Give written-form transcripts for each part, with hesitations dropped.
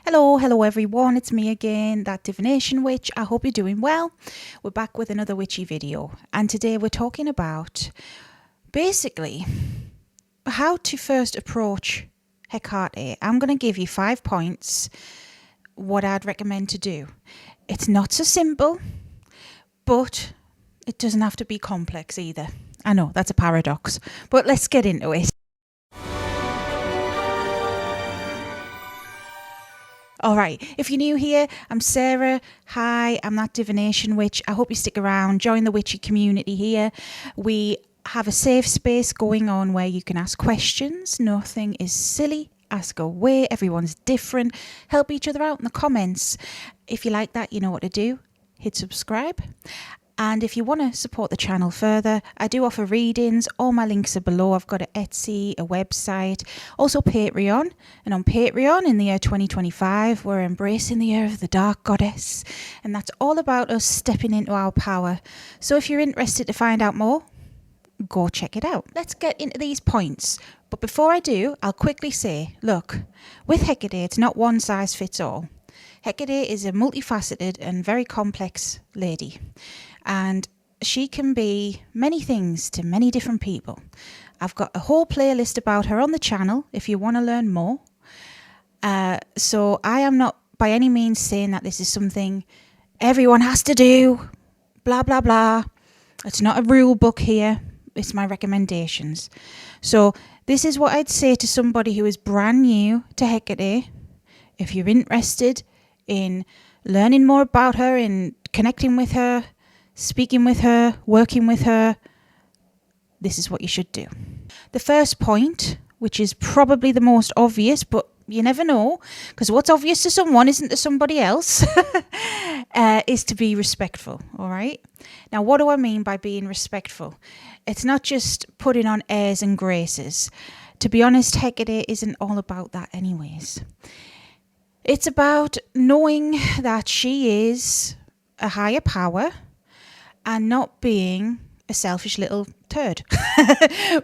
Hello everyone, it's me again, that divination witch. I hope you're doing well. We're back with another witchy video, and today we're talking about basically how to first approach Hecate. I'm going to give you 5 points what I'd recommend to do. It's not so simple, but it doesn't have to be complex either. I know, that's a paradox, but let's get into it. Alright, if you're new here, I'm Sarah. Hi, I'm that divination witch. I hope you stick around, join the witchy community here. We have a safe space going on where you can ask questions. Nothing is silly. Ask away. Everyone's different. Help each other out in the comments. If you like that, you know what to do. Hit subscribe. And if you want to support the channel further, I do offer readings. All my links are below. I've got an Etsy, a website, also Patreon. And on Patreon in the year 2025, we're embracing the year of the dark goddess. And that's all about us stepping into our power. So if you're interested to find out more, go check it out. Let's get into these points. But before I do, I'll quickly say, look, with Hecate, it's not one size fits all. Hecate is a multifaceted and very complex lady. And she can be many things to many different people. I've got a whole playlist about her on the channel if you want to learn more. So I am not by any means saying that this is something everyone has to do, blah, blah, blah. It's not a rule book here. It's my recommendations. So this is what I'd say to somebody who is brand new to Hecate. If you're interested in learning more about her, in connecting with her, speaking with her, working with her, this is what you should do. The first point, which is probably the most obvious, but you never know, because what's obvious to someone isn't to somebody else, is to be respectful, all right? Now, what do I mean by being respectful? It's not just putting on airs and graces. To be honest, Hecate isn't all about that anyways. It's about knowing that she is a higher power and not being a selfish little turd.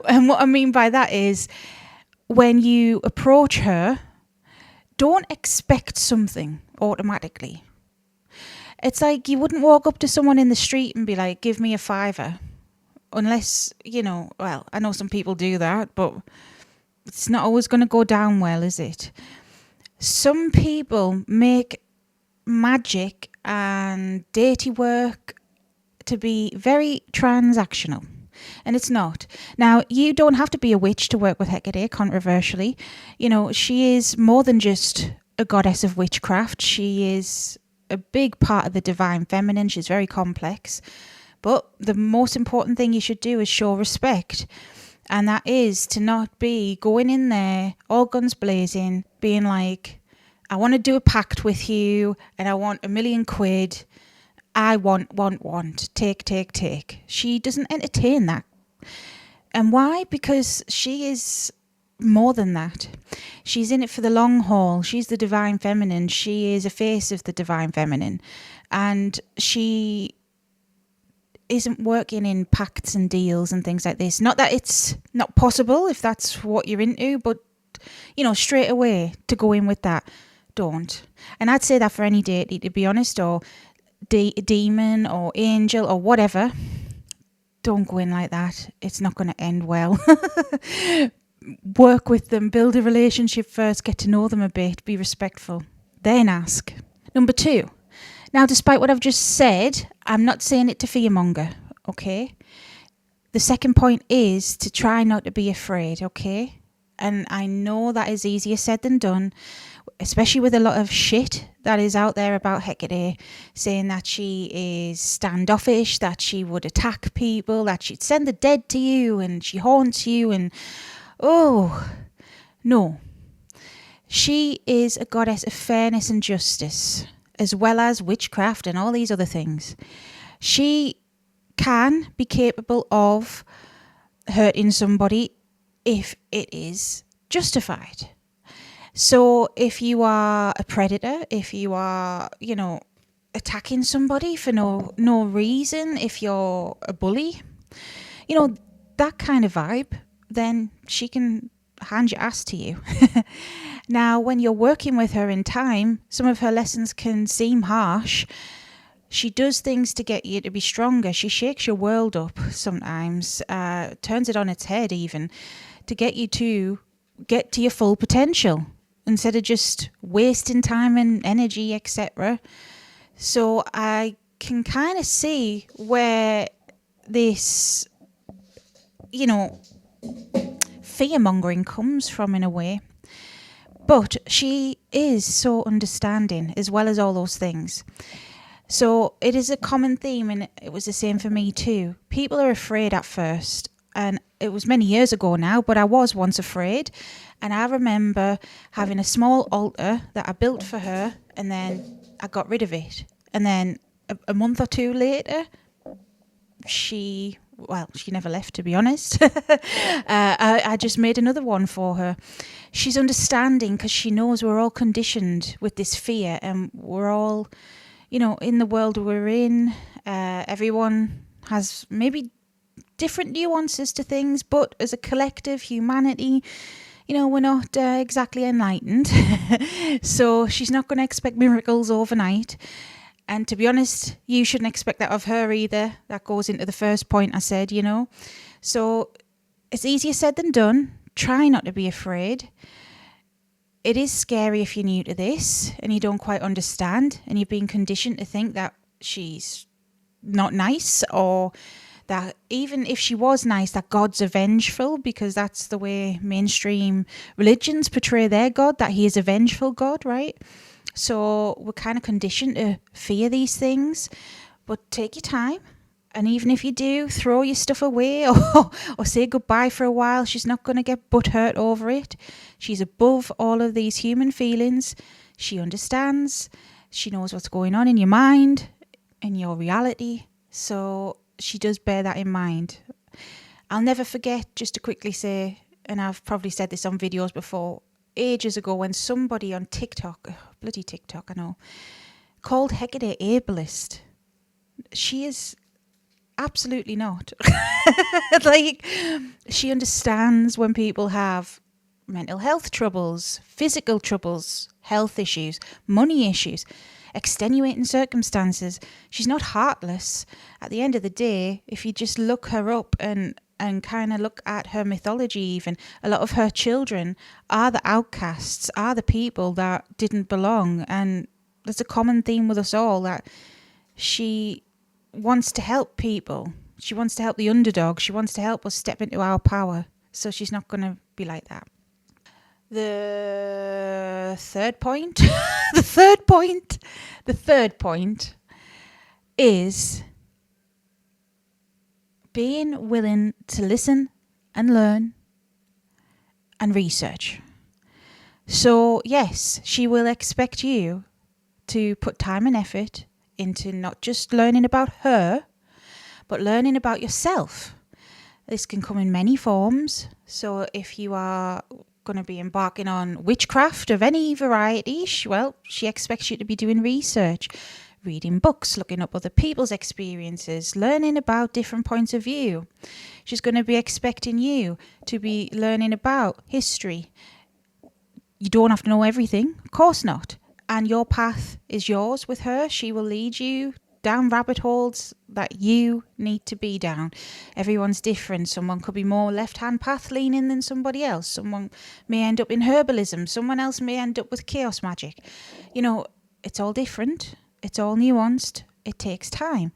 And what I mean by that is when you approach her, don't expect something automatically. It's like you wouldn't walk up to someone in the street and be like, give me a $5. Unless, well, I know some people do that, but it's not always going to go down well, is it? Some people make magic and deity work to be very transactional, and it's not. Now, you don't have to be a witch to work with Hecate, controversially. She is more than just a goddess of witchcraft. She is a big part of the divine feminine. She's very complex. But the most important thing you should do is show respect. And that is to not be going in there, all guns blazing, being like, I want to do a pact with you and I want £1 million. I want, take. She doesn't entertain that. And why? Because she is more than that. She's in it for the long haul. She's the divine feminine. She is a face of the divine feminine. And she isn't working in pacts and deals and things like this. Not that it's not possible if that's what you're into, but, straight away to go in with that, don't. And I'd say that for any deity, to be honest, or demon or angel or whatever. Don't go in like that. It's not going to end well. Work with them, build a relationship first, get to know them a bit, be respectful, then ask. Number 2. Now, despite what I've just said, I'm not saying it to fearmonger, okay? The second point is to try not to be afraid, okay? And I know that is easier said than done, especially with a lot of shit that is out there about Hecate, saying that she is standoffish, that she would attack people, that she'd send the dead to you and she haunts you and, oh, no. She is a goddess of fairness and justice, as well as witchcraft and all these other things. She can be capable of hurting somebody if it is justified. So if you are a predator, if you are, attacking somebody for no reason, if you're a bully, that kind of vibe, then she can hand your ass to you. Now, when you're working with her in time, some of her lessons can seem harsh. She does things to get you to be stronger. She shakes your world up sometimes, turns it on its head even, to get you to get to your full potential instead of just wasting time and energy, etc. So I can kind of see where this, fear-mongering comes from in a way. But she is so understanding as well as all those things. So it is a common theme, and it was the same for me too. People are afraid at first, and it was many years ago now, but I was once afraid. And I remember having a small altar that I built for her, and then I got rid of it. And then a month or two later, she never left, to be honest. I just made another one for her. She's understanding because she knows we're all conditioned with this fear, and we're all, in the world we're in, everyone has maybe different nuances to things, but as a collective humanity, we're not exactly enlightened. So she's not going to expect miracles overnight. And to be honest, you shouldn't expect that of her either. That goes into the first point I said, So it's easier said than done. Try not to be afraid. It is scary if you're new to this and you don't quite understand and you've been conditioned to think that she's not nice, or that even if she was nice, that God's are vengeful, because that's the way mainstream religions portray their God, that he is a vengeful God, right? So we're kind of conditioned to fear these things, but take your time. And even if you do, throw your stuff away or say goodbye for a while. She's not going to get butthurt over it. She's above all of these human feelings. She understands. She knows what's going on in your mind, in your reality. So she does bear that in mind. I'll never forget, just to quickly say, and I've probably said this on videos before, ages ago when somebody on TikTok, bloody TikTok, I know, called Hecate ableist. She is absolutely not. Like, she understands when people have mental health troubles, physical troubles, health issues, money issues, extenuating circumstances. She's not heartless. At the end of the day, if you just look her up and kind of look at her mythology even, a lot of her children are the outcasts, are the people that didn't belong. And there's a common theme with us all, that she wants to help people. She wants to help the underdog. She wants to help us step into our power. So she's not going to be like that. The third point, the third point is being willing to listen and learn and research. So yes, she will expect you to put time and effort into not just learning about her, but learning about yourself. This can come in many forms. So if you are going to be embarking on witchcraft of any variety, she expects you to be doing research, reading books, looking up other people's experiences, learning about different points of view. She's going to be expecting you to be learning about history. You don't have to know everything, of course not. And your path is yours with her. She will lead you down rabbit holes that you need to be down. Everyone's different. Someone could be more left-hand path leaning than somebody else. Someone may end up in herbalism. Someone else may end up with chaos magic. It's all different. It's all nuanced. It takes time.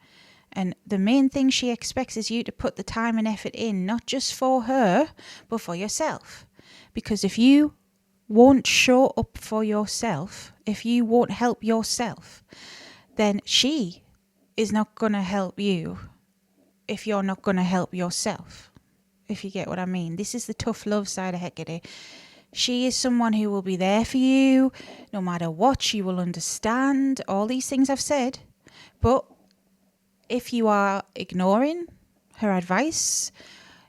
And the main thing she expects is you to put the time and effort in, not just for her, but for yourself. Because if you won't show up for yourself, if you won't help yourself, then she is not going to help you if you're not going to help yourself, if you get what I mean. This is the tough love side of Hecate. She is someone who will be there for you no matter what. She will understand all these things I've said. But if you are ignoring her advice,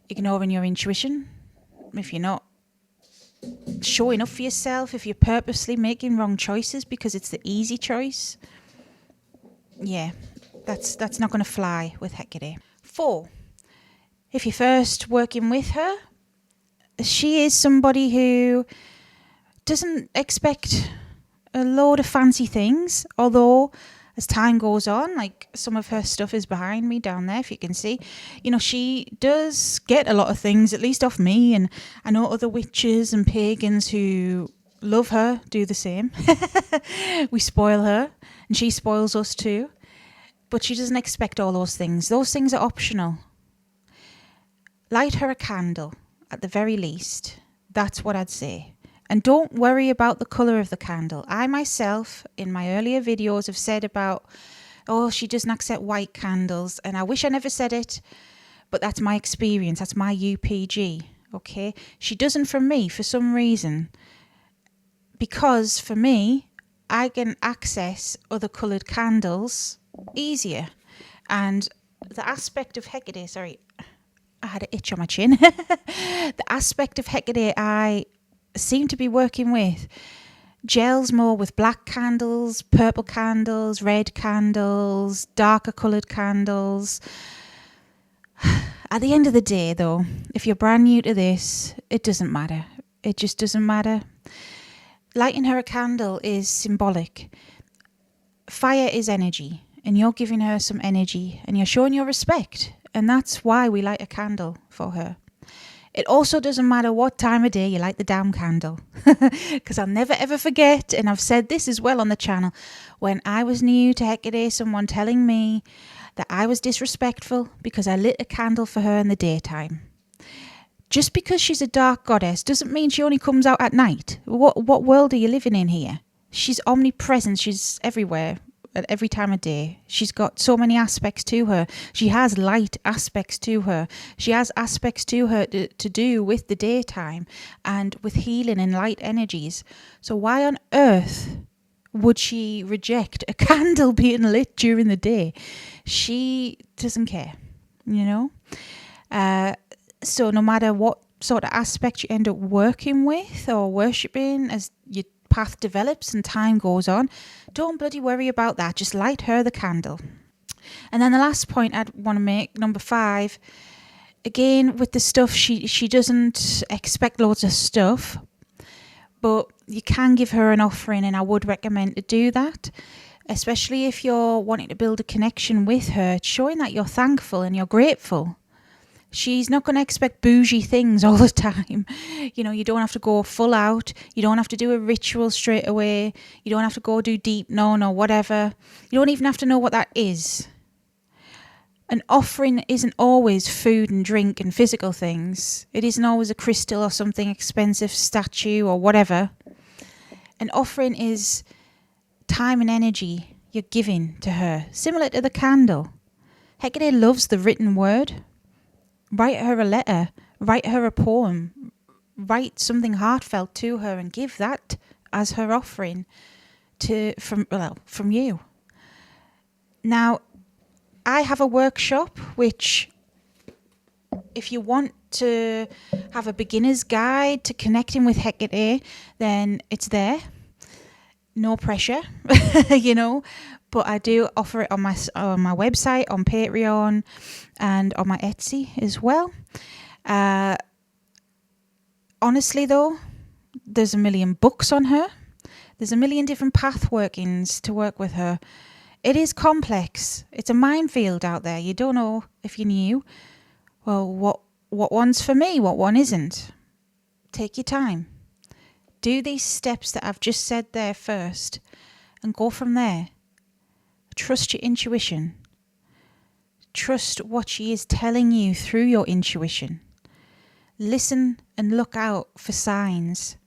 ignoring your intuition, if you're not showing up for yourself, if you're purposely making wrong choices because it's the easy choice, yeah, that's not going to fly with Hecate. 4, if you're first working with her, she is somebody who doesn't expect a load of fancy things, although as time goes on, like some of her stuff is behind me down there, if you can see, she does get a lot of things, at least off me, and I know other witches and pagans who love her do the same. We spoil her and she spoils us too, but she doesn't expect all those things. Those things are optional. Light her a candle at the very least. That's what I'd say. And don't worry about the colour of the candle. I myself, in my earlier videos, have said about, she doesn't accept white candles. And I wish I never said it, but that's my experience. That's my UPG, okay? She doesn't from me for some reason. Because for me, I can access other coloured candles easier. And the aspect of Hecate, sorry, I had an itch on my chin. The aspect of Hecate I seem to be working with gels more with black candles, purple candles, red candles, darker coloured candles. At the end of the day, though, if you're brand new to this, it doesn't matter. It just doesn't matter. Lighting her a candle is symbolic. Fire is energy, and you're giving her some energy, and you're showing your respect, and that's why we light a candle for her. It also doesn't matter what time of day you light the damn candle, because I'll never ever forget, and I've said this as well on the channel, when I was new to Hecate, someone telling me that I was disrespectful because I lit a candle for her in the daytime. Just because she's a dark goddess doesn't mean she only comes out at night. What world are you living in here? She's omnipresent, she's everywhere. At every time of day. She's got so many aspects to her. She has light aspects to her. She has aspects to her to do with the daytime and with healing and light energies. So why on earth would she reject a candle being lit during the day? She doesn't care, So no matter what sort of aspect you end up working with or worshipping as you path develops and time goes on, don't bloody worry about that. Just light her the candle. And then the last point I'd want to make, number 5, again with the stuff, she doesn't expect loads of stuff, but you can give her an offering, and I would recommend to do that, especially if you're wanting to build a connection with her, showing that you're thankful and you're grateful. She's not going to expect bougie things all the time. You don't have to go full out. You don't have to do a ritual straight away. You don't have to go do deep none or whatever. You don't even have to know what that is. An offering isn't always food and drink and physical things. It isn't always a crystal or something expensive statue or whatever. An offering is time and energy you're giving to her, similar to the candle. Hecate loves the written word. Write her a letter, write her a poem, write something heartfelt to her and give that as her offering from you. Now, I have a workshop which, if you want to have a beginner's guide to connecting with Hecate, then it's there. No pressure, but I do offer it on my website, on Patreon, and on my Etsy as well. Honestly though, there's a million books on her. There's a million different path workings to work with her. It is complex. It's a minefield out there. You don't know if you knew. Well, what one's for me, what one isn't. Take your time. Do these steps that I've just said there first and go from there. Trust your intuition. Trust what she is telling you through your intuition. Listen and look out for signs.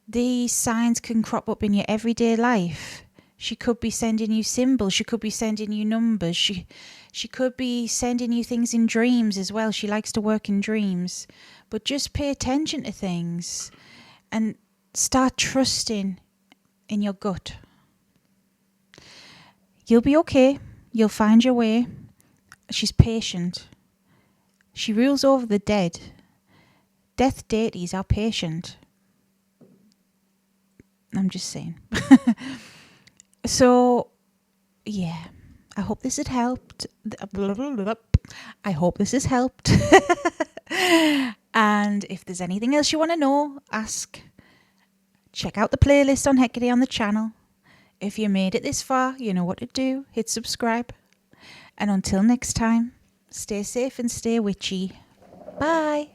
These signs can crop up in your everyday life. She could be sending you symbols. She could be sending you numbers. She could be sending you things in dreams as well. She likes to work in dreams. But just pay attention to things and start trusting in your gut. You'll be okay. You'll find your way. She's patient. She rules over the dead. Death deities are patient. I'm just saying. So, yeah. I hope this had helped. I hope this has helped. And if there's anything else you want to know, ask. Check out the playlist on Hecate on the channel. If you made it this far, you know what to do. Hit subscribe. And until next time, stay safe and stay witchy. Bye.